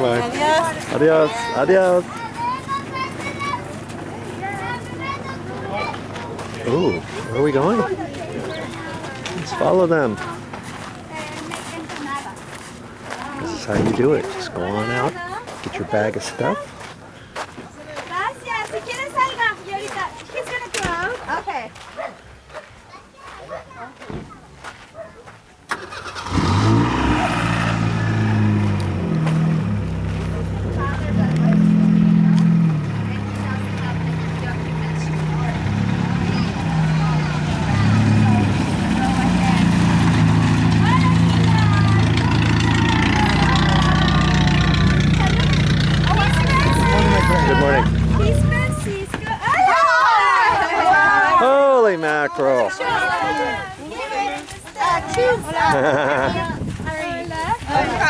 Bye-bye. Adios. Adios. Ooh, where are we going? Let's follow them. This is how you do it. Just go on out, get your bag of stuff. Gracias. Si quieres salga, señorita. He's gonna go out. Okay. Good morning. He's Francisco. Holy mackerel.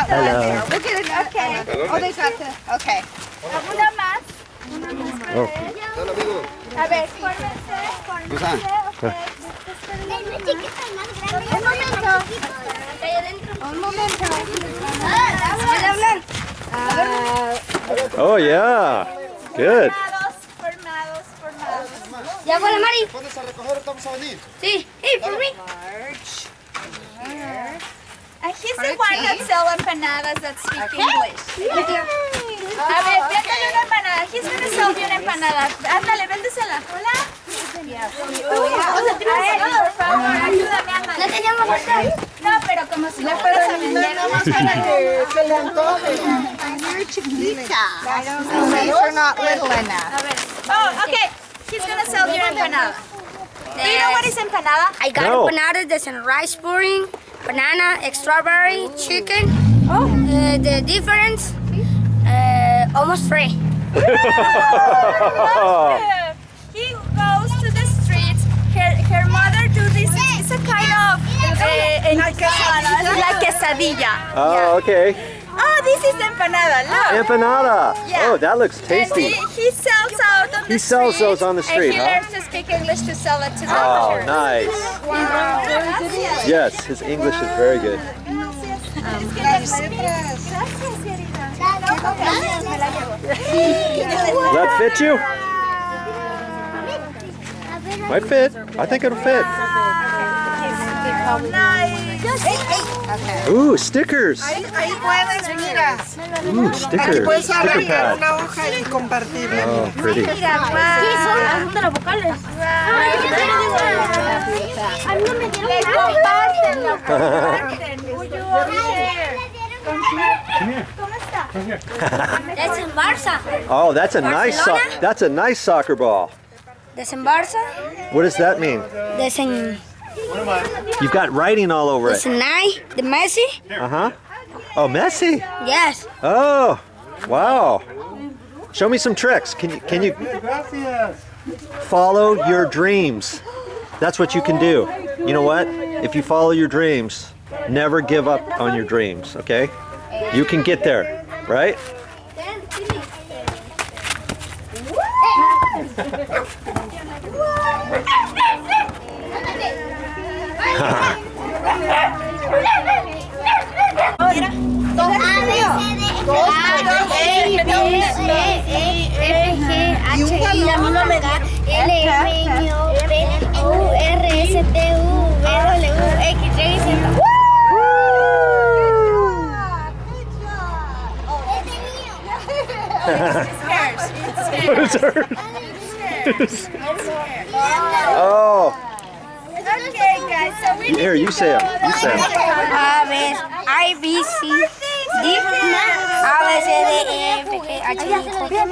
Hello. Look at it. Okay. Oh, they got the. Okay. Una más. Oh. A ver, fórmense. Okay. Un momento. Oh yeah. Good. Formados. ¿Ya con la Mari? ¿Puedes a recoger? Estamos a venir. Sí. Hey, for me. And he's the one that sells empanadas that speak English. A ver, véndale una empanada. He's gonna sell you una empanada. Ándale, véndesela. Hola. A ver, por favor, ayúdame, ándale. ¿No teníamos hotel? No, pero como si la fueras a vender. Se le antoje. You're chiquita. You're not little enough. A ver. Oh, okay. He's gonna sell you an empanada. Do you know what is empanada? I got No. empanadas. There's a rice pudding, banana, strawberry, chicken. Oh. The difference, almost free. He goes to the streets. Her mother do this. It's a kind of like quesadilla. Oh, okay. Oh, this is empanada. Look. Empanada. Yeah. Oh, that looks And tasty. he sells out on the He sells street, those on the street, and he huh? learns to speak English to sell it to the Oh, others. nice. Gracias. Yes, his English is very good. Will that fit you? Might fit. I think it'll fit. Ooh, stickers. Ahí puedes, mira. Ooh, stickers. Puedes Sticker agarrar pad. una hoja y compartirla. Oh, pretty. Sí, son de los vocales. A mí no me dieron Desembarza. Oh, that's a nice soccer ball. Desembarza. What does that mean? You've got writing all over it. Desenay. The Messi. Uh-huh. Oh, Messi. Yes. Oh, wow. Show me some tricks. Can you follow your dreams? That's what you can do. You know what? If you follow your dreams, never give up on your dreams, okay? You can get there, right? It's hers. Oh. Okay, guys, so we Here, you say them. You say them. A ver, I, B, C, D, A, B, C, D, E, F, G, H, I, J, K, L,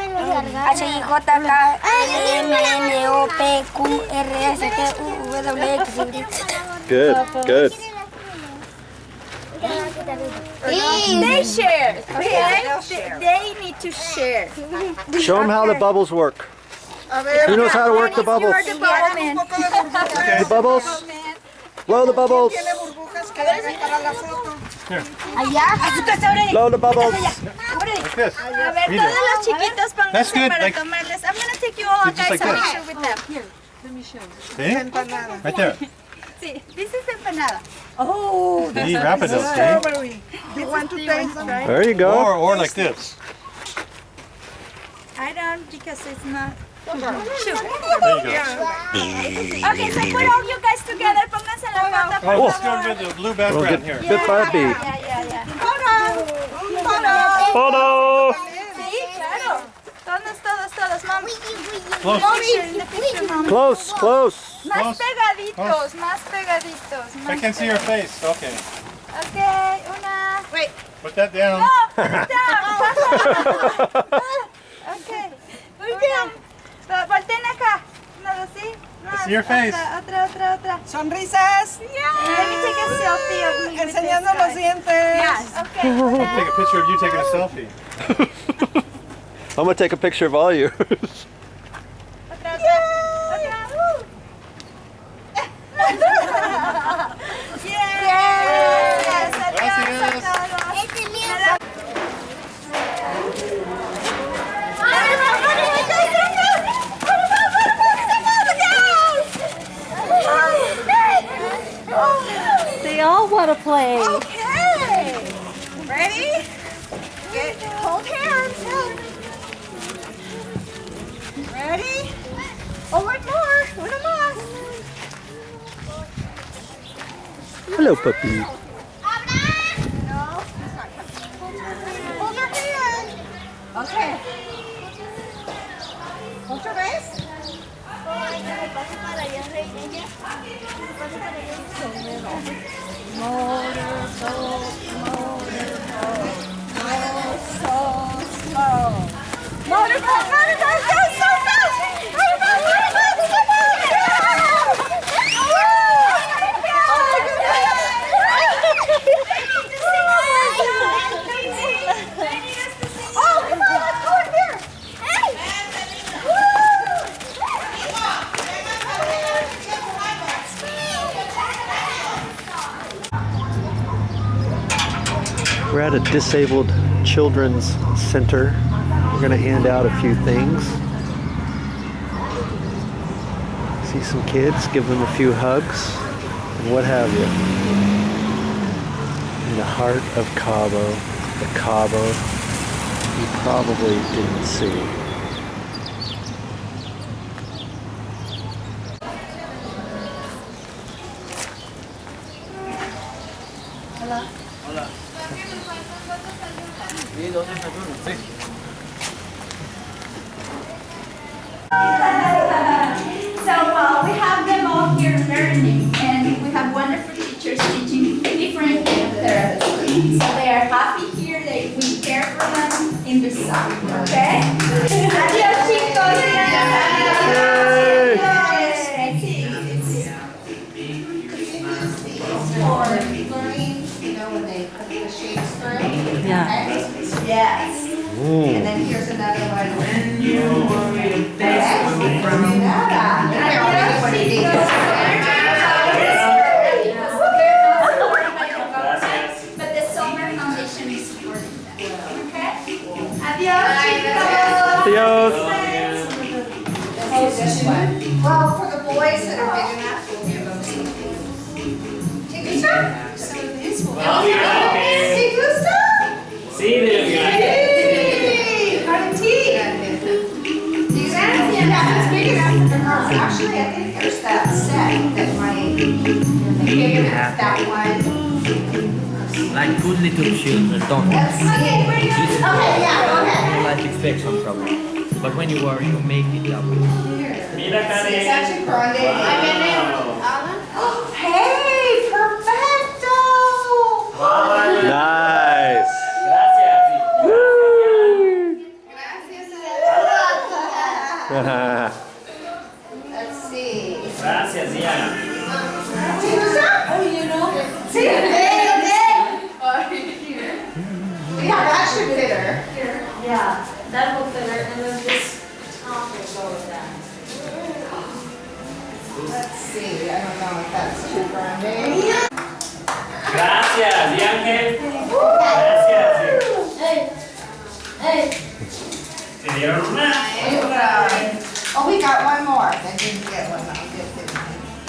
M, N, O, P, Q, R, S, T, U, W, X, Y, Z. Good. They share. Okay? They need to share. Show them how the bubbles work. Who knows how to work the bubbles? You're the bubble man. The bubbles. Blow the bubbles. Tiene burbujas que dejan para la foto. Blow the bubbles. A ver, todos los chiquitos pónganse para tomarles. I'm gonna take you all guys a picture with them. See? Right there. Sí, this is empanada. Oh, You eat rapidos, see? Strawberry. You want to taste them? There you go. Or like this. I don't because it's not. Shoot. There you go. Okay, so put all you guys together. Pónganse la foto, por Oh, let's go favor. get the blue We'll background get here. bit by bit. Yeah. Photo. Photo! Sí, claro. Todos, mom. Close. In the picture, mom. Close. Más pegaditos. I can see your face. Okay. Okay, una. Wait. Put that down. No, okay. Muy bien. Volteen acá. Nada, ¿sí? No, I see your face. Otra. Sonrisas. Let me take a selfie of me with Enseñando this los guy. dientes. Yes, okay. Take a picture of you taking a selfie. I'm gonna take a picture of all yours. Otra. Yes. Gracias. They all want to play. Okay. Ready? Hold hands. Ready? Oh, one more. Una más. Hello, puppy. No. Hold your hand. Okay. ¿Otra vez? Motorboat, go so fast! Oh, come on, let's go in here! We're at a disabled children's center. We're gonna hand out a few things. See some kids, give them a few hugs, and what have you. In the heart of Cabo, the Cabo you probably didn't see. So we have them all here learning, and we have wonderful teachers teaching different therapies. So they are happy here. We care for them in the sun. Okay? Adios, chicos. For learning, you know, when they put the shapes through. Yeah. Okay? Yes. And then here's another one. But the Summer Foundation is supporting that. Okay? Adios, chicos. Adios. This one. Well, for the boys that are big enough, we'll give them some. Take this one. Take this one. Sí, de lo que Actually, I think there's that set that might be big enough, that one. like good little children don't. Let's see. Okay, yeah, okay. You might expect some trouble, but when you are, you make it up. Mira, It's actually grande. Oh, hey, perfecto. Nice. Gracias. Let's see. Gracias, Diana. Oh, you know. See, yeah, that should fit her. Yeah, that will fit her, and then this top will go with that. Let's see. I don't know if that's too grande. Gracias, Diana. Gracias. ¿Te dieron una? Oh, we got one more. I didn't get one. I'll get it.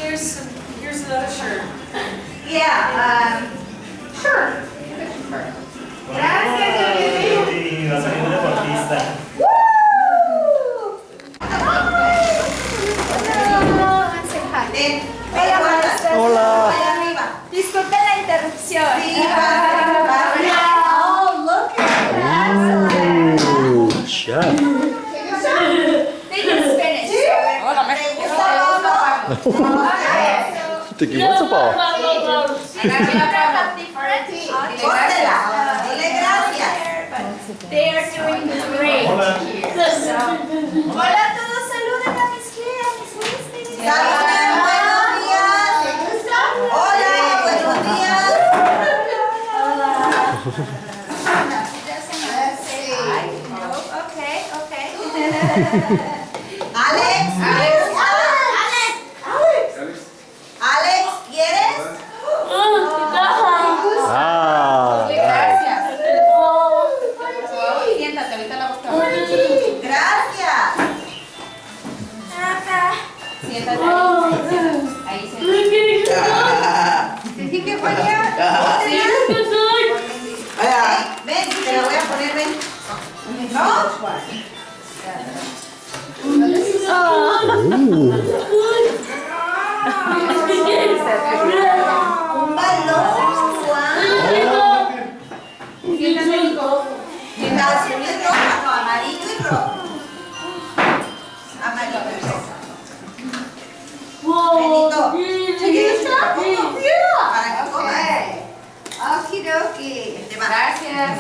Here's here's another shirt. Yeah, sure. Gracias, Y va a salir un deportista. Hola. Disculpen la interrupción. Oh, look at that. Ooh, chef. They can Spanish. Think you want a ball? They are doing great Hola. here. So, hola a todos, saluden a mis huéspedes. Buenos días. Hola, buenos días. Okay. Alex. Alex, ¿quieres? Ah, nice. Gracias. Siéntate, ahorita la buscamos. Gracias. Siéntate ahí. Siéntate. Dije que ponía. Ven, te la voy a poner, ven. ¿No? Un balón. Azul y rojo, no, amarillo y rojo. Amarillo. Benito. Chiquita. Para que comas. Okidoki. Gracias.